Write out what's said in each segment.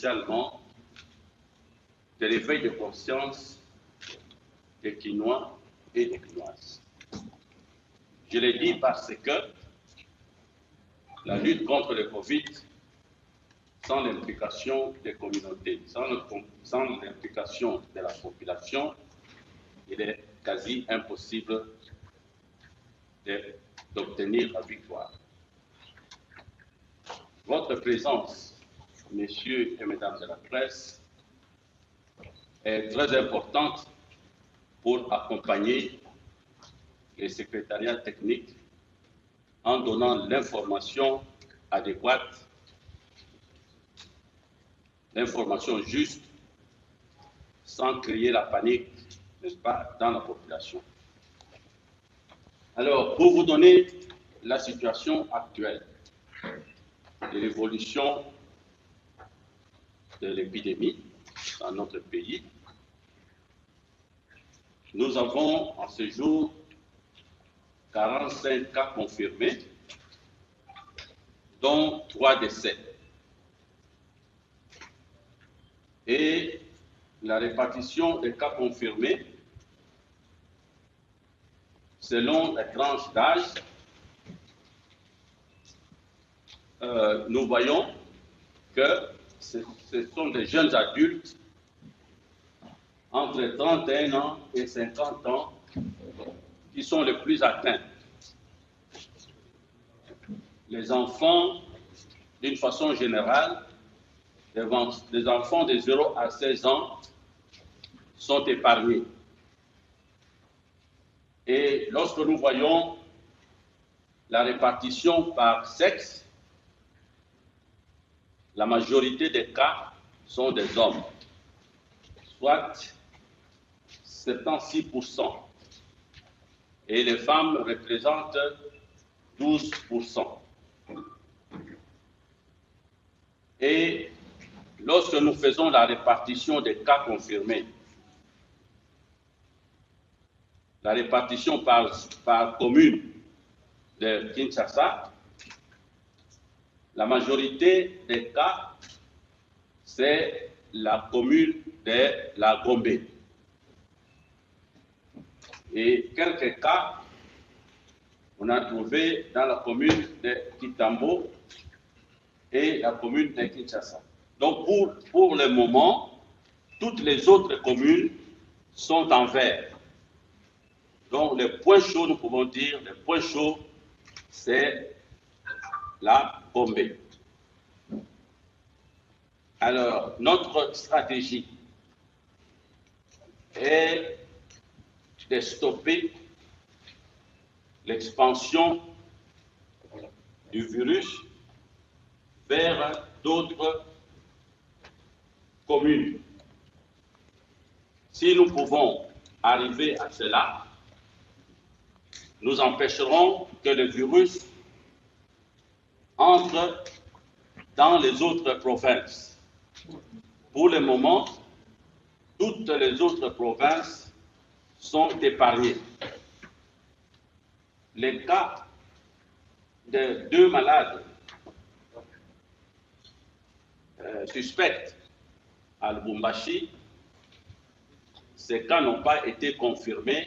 spécialement de l'éveil de conscience des Kinois et des Kinoises. Je l'ai dit parce que la lutte contre le Covid, sans l'implication des communautés, sans l'implication de la population, il est quasi impossible d'obtenir la victoire. Votre présence, messieurs et mesdames de la presse, est très importante pour accompagner les secrétariats techniques en donnant l'information adéquate, l'information juste, sans créer la panique, n'est-ce pas, dans la population. Alors, pour vous donner la situation actuelle de l'évolution de l'épidémie dans notre pays, nous avons en ce jour 45 cas confirmés, dont 3 décès. Et la répartition des cas confirmés, selon les tranches d'âge, nous voyons que ce sont des jeunes adultes entre 31 ans et 50 ans qui sont les plus atteints. Les enfants, d'une façon générale, les enfants de 0 à 16 ans sont épargnés. Et lorsque nous voyons la répartition par sexe, la majorité des cas sont des hommes, soit 76%, et les femmes représentent 12%. Et lorsque nous faisons la répartition des cas confirmés, la répartition par commune de Kinshasa, la majorité des cas, c'est la commune de la Gombe. Et quelques cas, on a trouvé dans la commune de Kitambo et la commune de Kinshasa. Donc pour le moment, toutes les autres communes sont en vert. Donc le point chaud, nous pouvons dire, le point chaud, c'est la Gombe. Alors, notre stratégie est de stopper l'expansion du virus vers d'autres communes. Si nous pouvons arriver à cela, nous empêcherons que le virus entre dans les autres provinces. Pour le moment, toutes les autres provinces sont épargnées. Les cas de 2 malades suspects à Lubumbashi, ces cas n'ont pas été confirmés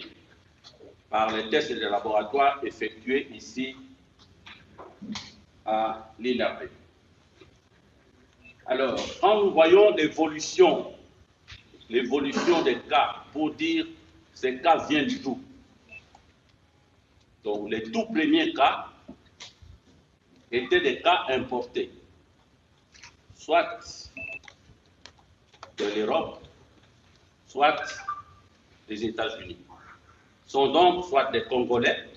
par les tests de laboratoire effectués ici à l'INAP. Alors, quand nous voyons l'évolution des cas, pour dire ces cas viennent d'où? Donc, les tout premiers cas étaient des cas importés, soit de l'Europe, soit des États-Unis. Ce sont donc soit des Congolais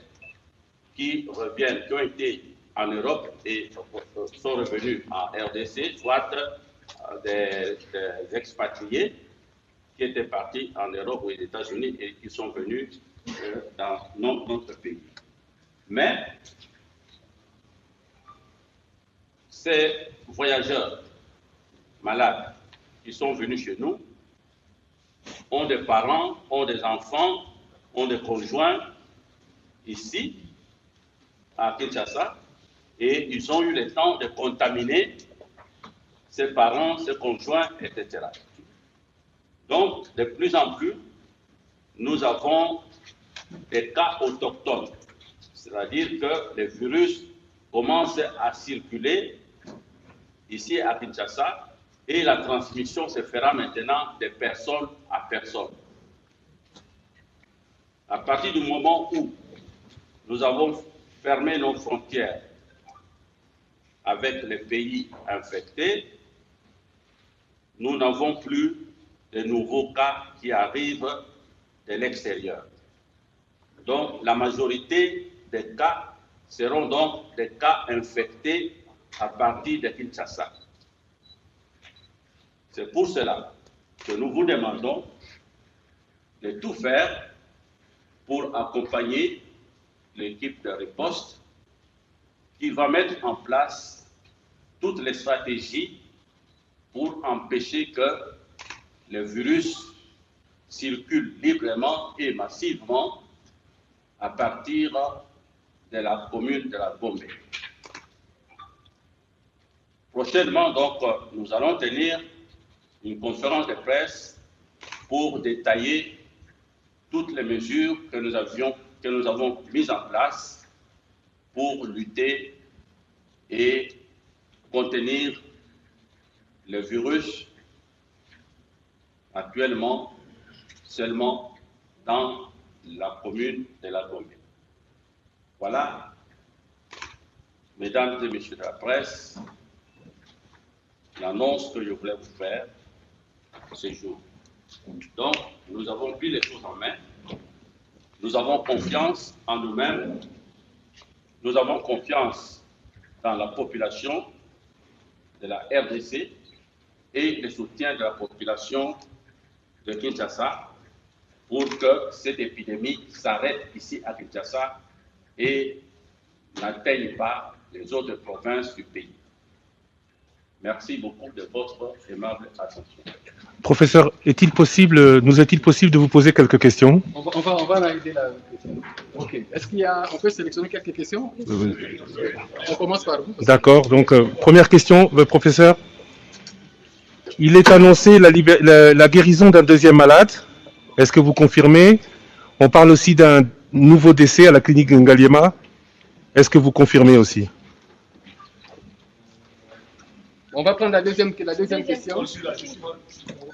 qui reviennent, qui ont été en Europe et sont revenus en RDC, soit des expatriés qui étaient partis en Europe ou aux États-Unis et qui sont venus dans notre pays. Mais ces voyageurs malades qui sont venus chez nous ont des parents, ont des enfants, ont des conjoints ici, à Kinshasa, et ils ont eu le temps de contaminer ses parents, ses conjoints, etc. Donc, de plus en plus, nous avons des cas autochtones, c'est-à-dire que le virus commence à circuler ici à Kinshasa et la transmission se fera maintenant de personne à personne. À partir du moment où nous avons fermé nos frontières avec les pays infectés, nous n'avons plus de nouveaux cas qui arrivent de l'extérieur. Donc, la majorité des cas seront donc des cas infectés à partir de Kinshasa. C'est pour cela que nous vous demandons de tout faire pour accompagner l'équipe de riposte qui va mettre en place toutes les stratégies pour empêcher que le virus circule librement et massivement à partir de la commune de la Gombe. Prochainement, donc, nous allons tenir une conférence de presse pour détailler toutes les mesures que nous avons mises en place pour lutter et contenir le virus actuellement seulement dans la commune de la Gombe. Voilà, mesdames et messieurs de la presse, l'annonce que je voulais vous faire ce jour. Donc, nous avons pris les choses en main. Nous avons confiance en nous-mêmes. Nous avons confiance dans la population de la RDC et le soutien de la population de Kinshasa pour que cette épidémie s'arrête ici à Kinshasa et n'atteigne pas les autres provinces du pays. Merci beaucoup de votre aimable attention. Professeur, nous est-il possible de vous poser quelques questions? On va analyser la question. Ok. Est-ce on peut sélectionner quelques questions? On commence par vous. D'accord. Donc, première question, professeur. Il est annoncé la guérison d'un deuxième malade. Est-ce que vous confirmez? On parle aussi d'un nouveau décès à la clinique Ngaliema. Est-ce que vous confirmez aussi? On va prendre la deuxième question.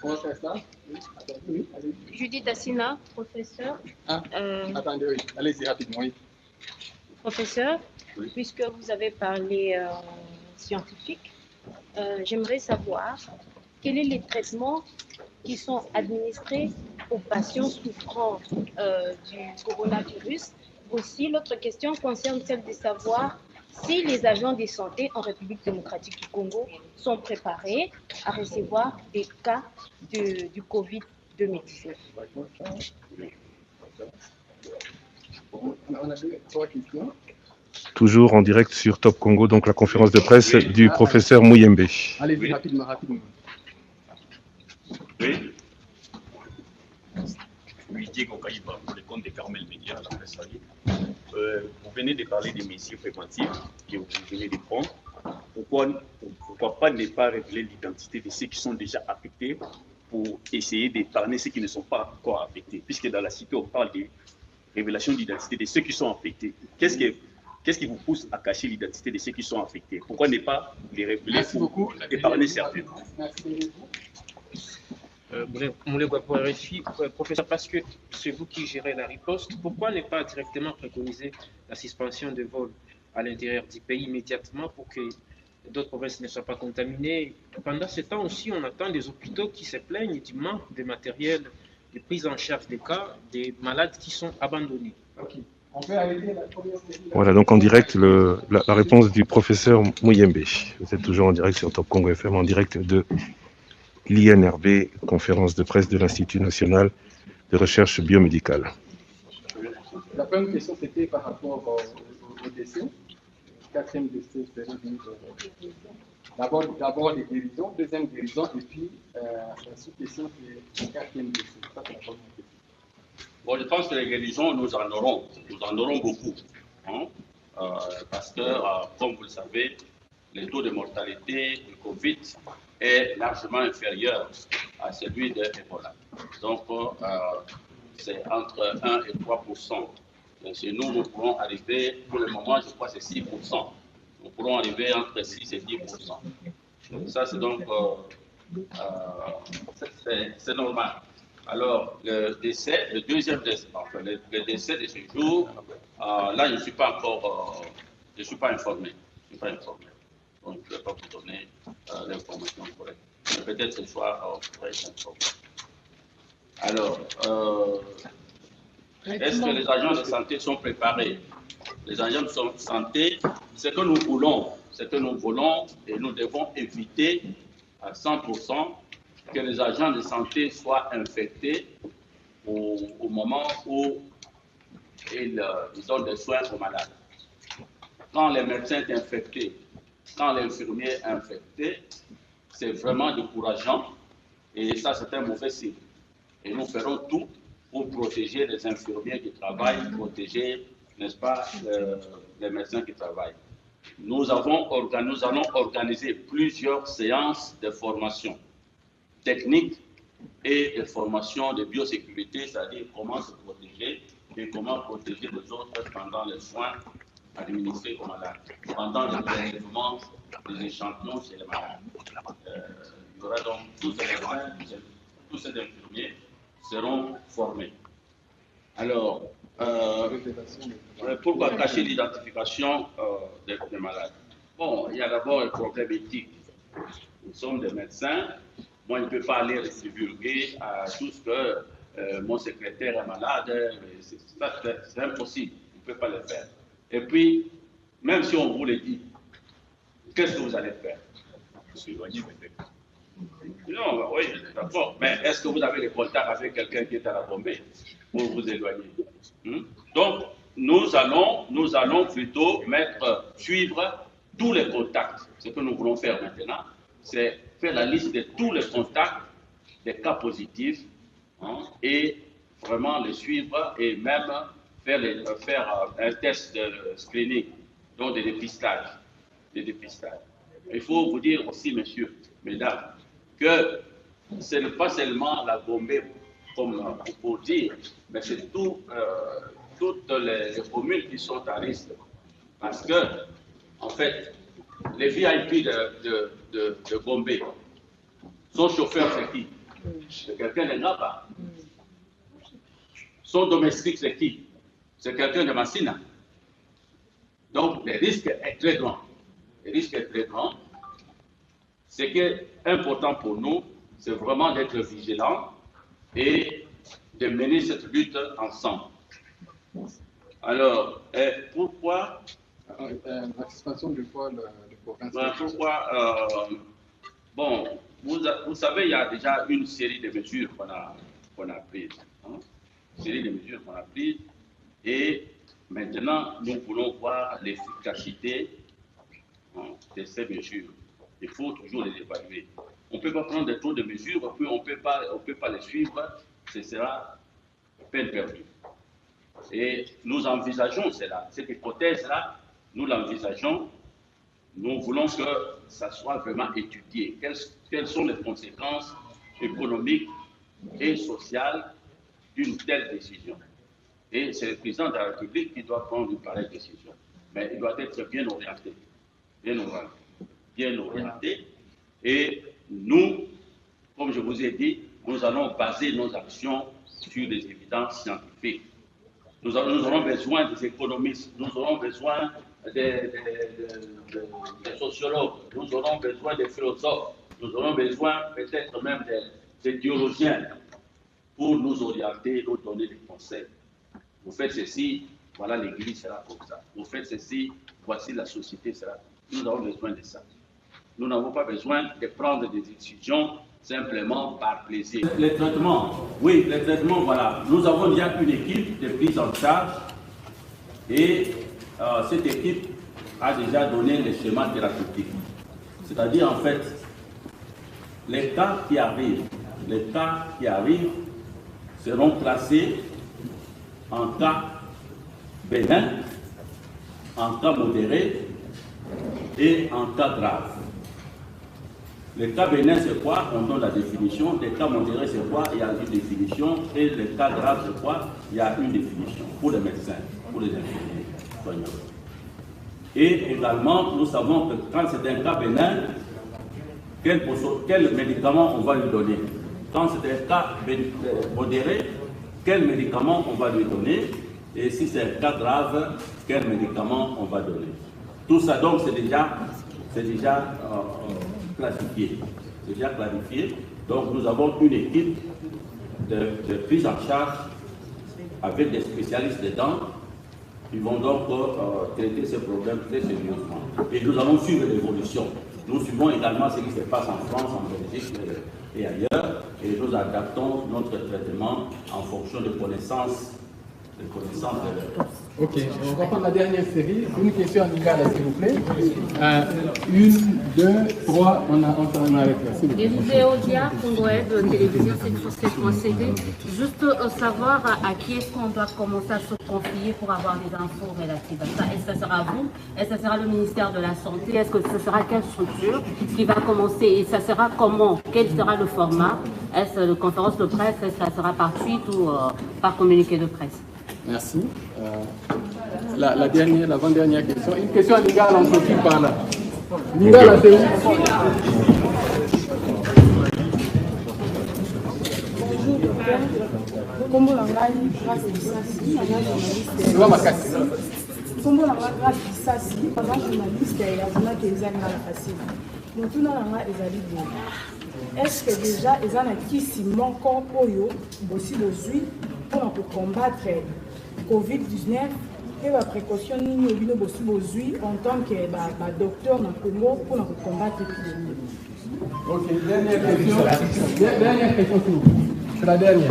On va faire ça. Oui, Judith Assina, professeur. Attendez, oui. Allez-y rapidement. Oui. Professeur, oui. Puisque vous avez parlé scientifique, j'aimerais savoir quels sont les traitements qui sont administrés aux patients souffrant du coronavirus. Aussi, l'autre question concerne celle de savoir si les agents de santé en République démocratique du Congo sont préparés à recevoir des cas du Covid-2019. On a trois questions. Toujours en direct sur Top Congo, donc la conférence de presse du professeur Muyembe. Allez-y, rapidement. Oui. Oui, Diego Kaïba, pour le compte de Carmel Média, la presse alliée. Vous venez de parler des mesures préventives que vous venez de prendre. Pourquoi pas ne pas révéler l'identité de ceux qui sont déjà affectés pour essayer d'épargner ceux qui ne sont pas encore affectés? Puisque dans la cité, on parle de révélation d'identité de ceux qui sont affectés. Qu'est-ce qui vous pousse à cacher l'identité de ceux qui sont affectés? Pourquoi ne pas les révéler pour épargner certains? Merci beaucoup. Professeur, parce que c'est vous qui gérez la riposte, pourquoi ne pas directement préconiser la suspension de vols à l'intérieur du pays immédiatement pour que d'autres provinces ne soient pas contaminées? Pendant ce temps aussi, on attend des hôpitaux qui se plaignent du manque de matériel de prise en charge des cas des malades qui sont abandonnés. Okay. On peut arrêter la première question. Voilà, donc en direct, la réponse du professeur Muyembe. Vous êtes toujours en direct sur Top Congo FM, en direct de l'INRB, conférence de presse de l'Institut national de recherche biomédicale. La première question, c'était par rapport au décès. Quatrième décès, d'abord les guérisons, deuxième guérison, et puis la sous-question, c'est le quatrième décès. Ça, c'est la première question. Bon, je pense que les guérisons, nous en aurons beaucoup. Hein? Parce que, comme vous le savez, le taux de mortalité du Covid est largement inférieur à celui de Ebola. Donc, c'est entre 1 et 3%. Chez nous, nous pourrons arriver, pour le moment, je crois que c'est 6%. Nous pourrons arriver entre 6 et 10%. Ça, c'est donc, c'est normal. Alors, le décès, le deuxième décès, enfin, le décès de ce jour, là, je ne suis pas encore, je ne suis pas informé. Je ne suis pas informé. Donc, je ne vais pas vous donner l'information correcte. Mais peut-être ce soir, je pourrai être informé. Alors, est-ce que les agents de santé sont préparés? Les agents de santé, ce que nous voulons, et nous devons éviter à 100% que les agents de santé soient infectés au moment où ils donnent des soins aux malades. Quand les médecins sont infectés, quand l'infirmier est infecté, c'est vraiment décourageant et ça, c'est un mauvais signe. Et nous ferons tout pour protéger les infirmiers qui travaillent, protéger, n'est-ce pas, les médecins qui travaillent. Nous allons organiser plusieurs séances de formation technique et de formation de biosécurité, c'est-à-dire comment se protéger et comment protéger les autres pendant les soins administrés aux malades, pendant le prélèvement des échantillons chez les malades. Il y aura donc tous ces médecins, tous ces infirmiers seront formés. Alors, pourquoi cacher l'identification des malades? Bon, il y a d'abord un problème éthique. Nous sommes des médecins. Moi, je ne peux pas aller divulguer à tout ce que mon secrétaire est malade. C'est impossible. On ne peut pas le faire. Et puis, même si on vous le dit, qu'est-ce que vous allez faire? Non, oui, d'accord. Mais est-ce que vous avez des contacts avec quelqu'un qui est à la tombée pour vous éloigner? Donc, nous allons plutôt suivre tous les contacts. Ce que nous voulons faire maintenant, c'est faire la liste de tous les contacts des cas positifs et vraiment les suivre et même faire un test de screening, donc de dépistage. Il faut vous dire aussi, messieurs, mesdames, que ce n'est pas seulement la Gombe, comme on peut dire, mais c'est toutes les communes qui sont à risque. Parce que, en fait, les VIP de Gombe, son chauffeur, c'est qui? C'est quelqu'un de Naba. Son domestique, c'est qui? C'est quelqu'un de Massina. Donc, le risque est très grand. Ce qui est important pour nous, c'est vraiment d'être vigilants et de mener cette lutte ensemble. Alors, pourquoi la suspension du vol de province? Pourquoi bon, vous savez, il y a déjà une série de mesures qu'on a prises. Et maintenant, nous voulons voir l'efficacité de ces mesures. Il faut toujours les évaluer. On ne peut pas prendre des taux de mesures, puis on ne peut pas les suivre, ce sera peine perdue. Et nous envisageons cela, cette hypothèse-là, nous l'envisageons, nous voulons que ça soit vraiment étudié. Quelles sont les conséquences économiques et sociales d'une telle décision? Et c'est le président de la République qui doit prendre une pareille décision. Mais il doit être bien orienté. Et nous, comme je vous ai dit, nous allons baser nos actions sur des évidences scientifiques. Nous aurons besoin des économistes, nous aurons besoin des sociologues, nous aurons besoin des philosophes, nous aurons besoin peut-être même des théologiens pour nous orienter, nous donner des conseils. Vous faites ceci, voilà l'Église sera comme ça. Vous faites ceci, voici la société sera. Nous avons besoin de ça. Nous n'avons pas besoin de prendre des décisions simplement par plaisir. Les traitements, oui, les traitements, voilà. Nous avons déjà une équipe de prise en charge et cette équipe a déjà donné les schémas thérapeutiques. C'est-à-dire, en fait, les cas qui arrivent seront classés en cas bénin, en cas modéré et en cas grave. Les cas bénins, c'est quoi? On donne la définition. Les cas modérés, c'est quoi? Il y a une définition. Et les cas graves, c'est quoi? Il y a une définition pour les médecins, pour les infirmiers, soignants. Et également, nous savons que quand c'est un cas bénin, quel médicament on va lui donner? Quand c'est un cas modéré, quel médicament on va lui donner? Et si c'est un cas grave, quel médicament on va donner? Tout ça, donc, c'est déjà classifié. C'est déjà clarifié. Donc, nous avons une équipe de prise en charge avec des spécialistes dedans. Ils vont donc traiter ce problème très sérieusement. Et nous allons suivre l'évolution. Nous suivons également ce qui se passe en France, en Belgique et ailleurs, et nous adaptons notre traitement en fonction des connaissances de l'heure. Ok, on va prendre la dernière série. Une question en lingala, s'il vous plaît. 1, 2, 3, on arrête là. Élisée Odia, Congoël de télévision 7.cd. Juste savoir à qui est-ce qu'on doit commencer à se confier pour avoir des infos relatives à ça. Est-ce que ça sera vous? Est-ce que ça sera le ministère de la Santé? Est-ce que ce sera quelle structure qui va commencer? Et ça sera comment? Quel sera le format? Est-ce une conférence de presse? Est-ce que ça sera par tweet ou par communiqué de presse? Merci. L'avant-dernière question. Une question à Lingala, on continue par là. Lingala, c'est où? Kombo la ngai grâce Bisasi, un journaliste. Kombo la ngai grâce Bisasi, un journaliste et la zone qui est facile. Donc tout le monde est bien. Est-ce que déjà ils ont un qui manquant pour eux aussi besoin pour combattre COVID-19 et la précaution nous avons aussi besoin en tant que docteur dans le Congo pour combattre l'épidémie. Ok, dernière question. Dernière question, s'il vous plaît. C'est la dernière.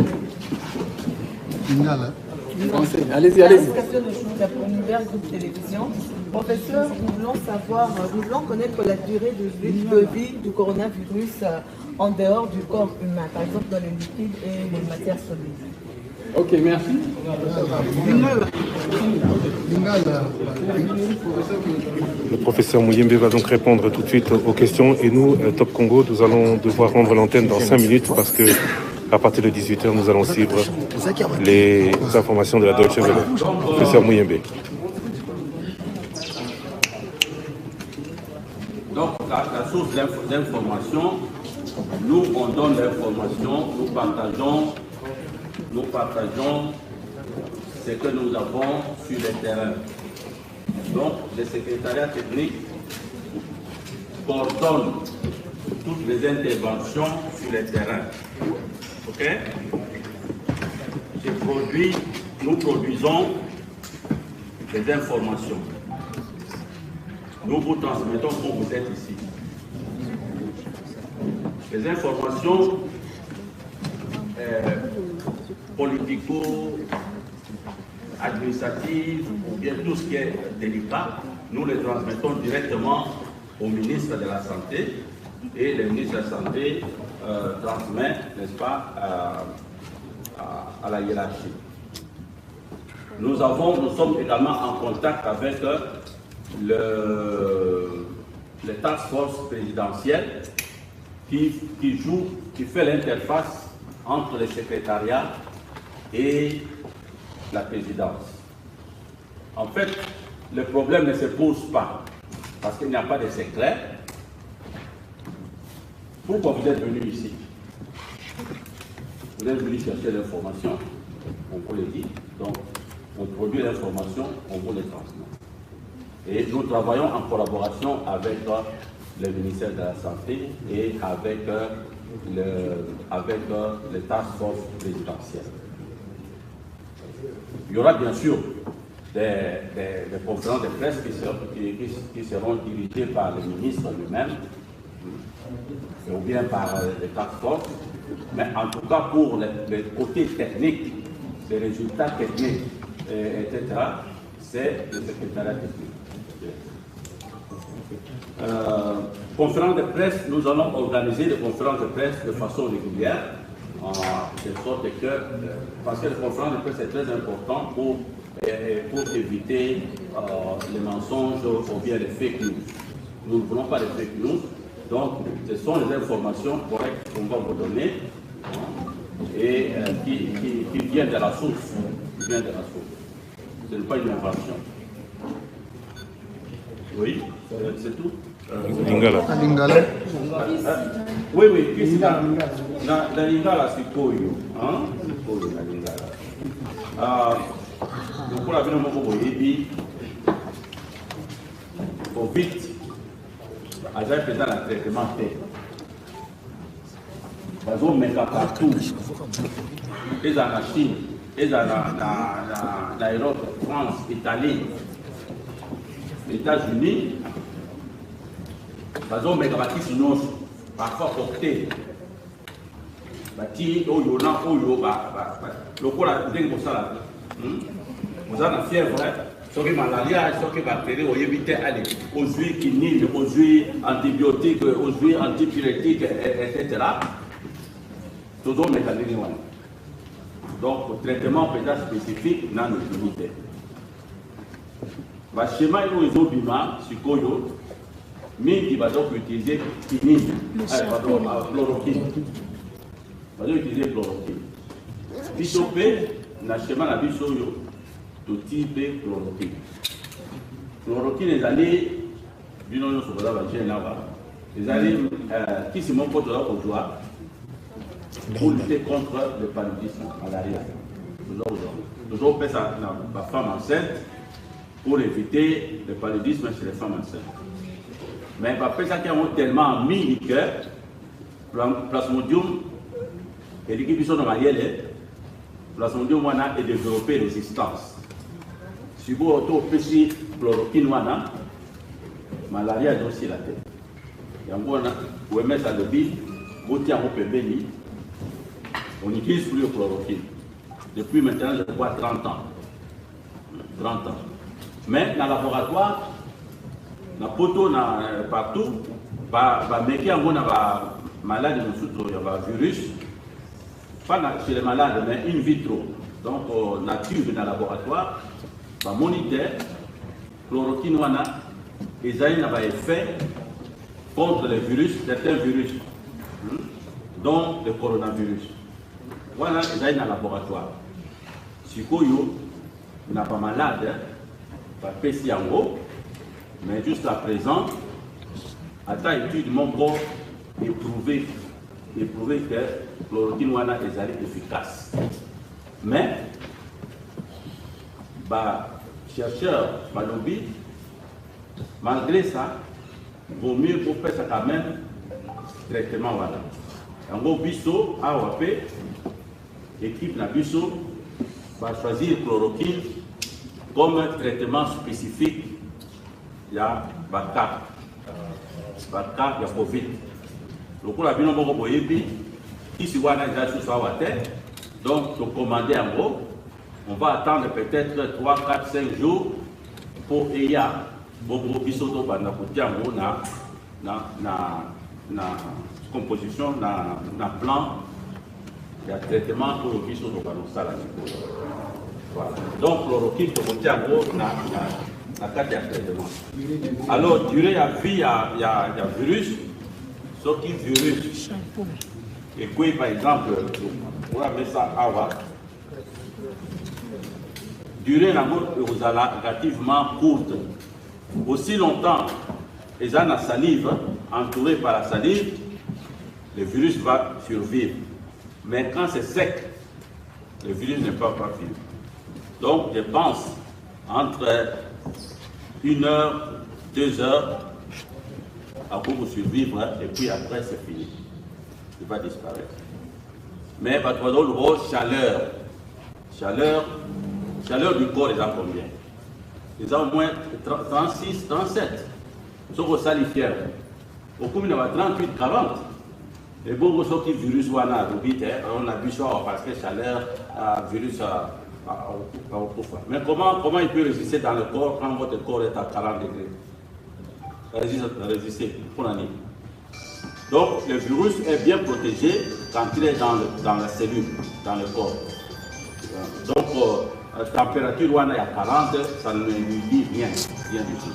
Allez-y. Pour l'univers groupe télévision. Professeur, nous voulons connaître la durée de vie du coronavirus en dehors du corps humain, par exemple dans les liquides et les matières solides. Ok, merci. Le professeur Mouyembe va donc répondre tout de suite aux questions et nous, Top Congo, nous allons devoir rendre l'antenne dans 5 minutes parce que à partir de 18h, nous allons suivre les informations de la Deutsche Welle. Professeur Mouyembe. Donc, la source d'information, nous, on donne l'information, nous partageons ce que nous avons sur le terrain. Donc, le secrétariat technique coordonne toutes les interventions sur le terrain. OK? Nous produisons des informations. Nous vous transmettons quand vous êtes ici. Les informations politico-administratives ou bien tout ce qui est délicat, nous les transmettons directement au ministre de la Santé et le ministre de la Santé transmet, n'est-ce pas, à la hiérarchie. Nous sommes également en contact avec le task force présidentiel qui fait l'interface entre le secrétariat et la présidence. En fait, le problème ne se pose pas parce qu'il n'y a pas de secret. Pourquoi vous êtes venu ici? Vous êtes venu chercher l'information, on vous le dit. Donc, on produit l'information, on vous les transmet. Et nous travaillons en collaboration avec le ministère de la Santé et avec le task force présidentiel. Il y aura bien sûr des conférences de presse qui seront dirigées par le ministre lui-même ou bien par le task force, mais en tout cas pour les côtés techniques, les résultats techniques, etc., c'est le secrétariat technique. Conférences de presse, nous allons organiser des conférences de presse de façon régulière, de sorte que, parce que les conférences de presse est très important pour éviter les mensonges ou bien les fake news. Nous ne voulons pas les fake news, Donc, ce sont les informations correctes qu'on va vous donner et qui viennent de la source. Ce n'est pas une invention. Oui, c'est tout. Lingala. Oui, qu'est-ce dans Lingala, c'est quoi? C'est Lingala. Pour la vie de mon pays, au vite, à j'ai fait dans le traitement terre. Parce qu'on met partout. Ils en la Chine, ils en Europe, France, Italie, États-Unis. Parce qu'on met partout sur nous, parfois porté. Bati, oyo, na oyo, le coup la dingue pour ça là. Vous avez la fièvre, ce qui est malaria, ce qui est bactérie, on évite aller aux huiles quinines, aux huiles antibiotiques, aux huiles antipyrétiques, etc. Tout le monde est. Donc, le traitement peut-être spécifique dans notre unité. Le schéma est au bima, sur Koyo, mais qui va donc utiliser quinine, chloroquine. On va utiliser chloroquine. Bisopé, le schéma la bisoyo, tout type de chloroquine. Chloroquine, les années, nous sommes là, les années, qui se montrent là aujourd'hui, pour lutter contre le paludisme malaria. Toujours fait ça dans la femme enceinte pour éviter le paludisme chez les femmes enceintes. Mais après ça, qui a tellement mis que Plasmodium et l'équipe qui sont dans ma yelle, Plasmodium est développé résistance. Si vous avez aussi chloroquine, malaria est aussi la tête. Vous pouvez mettre ça de bif, vous tirez au PBI. On utilise plus le chloroquine. Depuis maintenant, je crois 30 ans. 30 ans. Mais dans le laboratoire, dans le poteau, partout, il y a des malades, il y a des virus, pas chez les malades, mais in vitro. Donc, on a tube dans le laboratoire, on moniteur, chloroquine, ils ont un effet contre les virus, certains virus, dont le coronavirus. Voilà, ils ont un laboratoire. Si vous n'a pas malade, pas péci en haut, mais jusqu'à présent, à ta étude, mon corps éprouvé que chloroquine est efficace. Mais, chercheurs, lobby, malgré ça, il vaut mieux pour faire ça quand même traitement. Voilà. En gros, Bisso, AOP, l'équipe de Bisso va choisir chloroquine comme traitement spécifique. Il y a BACA, il y a COVID. Le coup, la bilan de Boyebi, qui se voit déjà sur sa tête, donc pour commander en gros, on va attendre peut-être 3, 4, 5 jours pour EIA. Bobo Bisoto Bandakutia en gros, na composition, na plan. Il y a traitement pour le Bisoto Bandakutia. Voilà. Donc, chloroquine, pour monter en gros, na carte de traitement. Alors, durée à vie, il y a virus, sauf qu'il virus. Et puis, par exemple, on va mettre ça à voir. Durée relativement courte. Aussi longtemps, les gens la salive, entourés par la salive, le virus va survivre. Mais quand c'est sec, le virus ne peut pas vivre. Donc, je pense, entre 1 heure, 2 heures, pour survivre, et puis après, c'est fini. Il va disparaître. Mais, par contre, chaleur du corps, ils ont combien? Ils ont au moins 36, 37. Sauf au salifière. Au coup, il y a 38, 40. Et bon, ce qui virus, on a vu ça parce que chaleur, virus, mais comment il peut résister dans le corps quand votre corps est à 40 degrés? Résister pour l'année. Donc, le virus est bien protégé quand il est dans la cellule, dans le corps. Donc, la température il y a 40, ça ne lui dit rien du tout.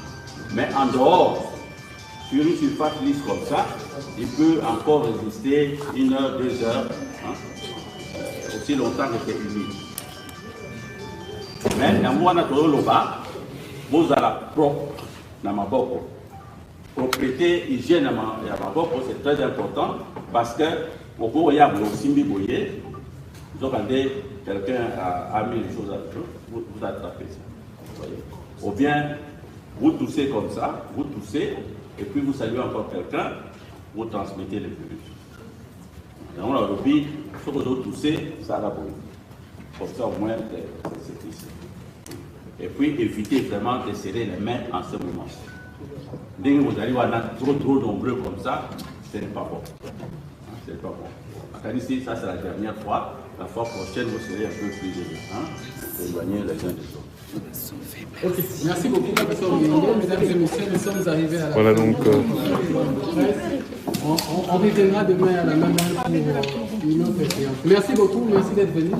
Mais en dehors sur une surface lisse comme ça, il peut encore résister 1 heure, 2 heures, aussi longtemps que c'est humide. Mais dans moi, vous allez propre dans ma boque. Propriété, hygiène dans ma boque, c'est très important parce que au cours il y a aussi boyer. Donc, quand quelqu'un a mis les choses à jour, vous attrapez ça. Ou bien, vous toussez comme ça, vous toussez, et puis vous saluez encore quelqu'un, vous transmettez le virus. Donc, on a repris, ce que vous toussez, ça va brûler. Comme ça, au moins, c'est ici. Et puis, évitez vraiment de serrer les mains en ce moment. Dès que vous allez voir trop nombreux comme ça, ce n'est pas bon. Ce n'est pas bon. Ici, ça, c'est la dernière fois. La fois prochaine, vous serez un peu plus éloigné les uns des autres. Ok, merci beaucoup, professeur Mouyengue. Mesdames et messieurs, nous sommes arrivés à la Voilà fin. donc. On reviendra demain à la même heure pour une autre séance. Merci beaucoup, merci d'être venu.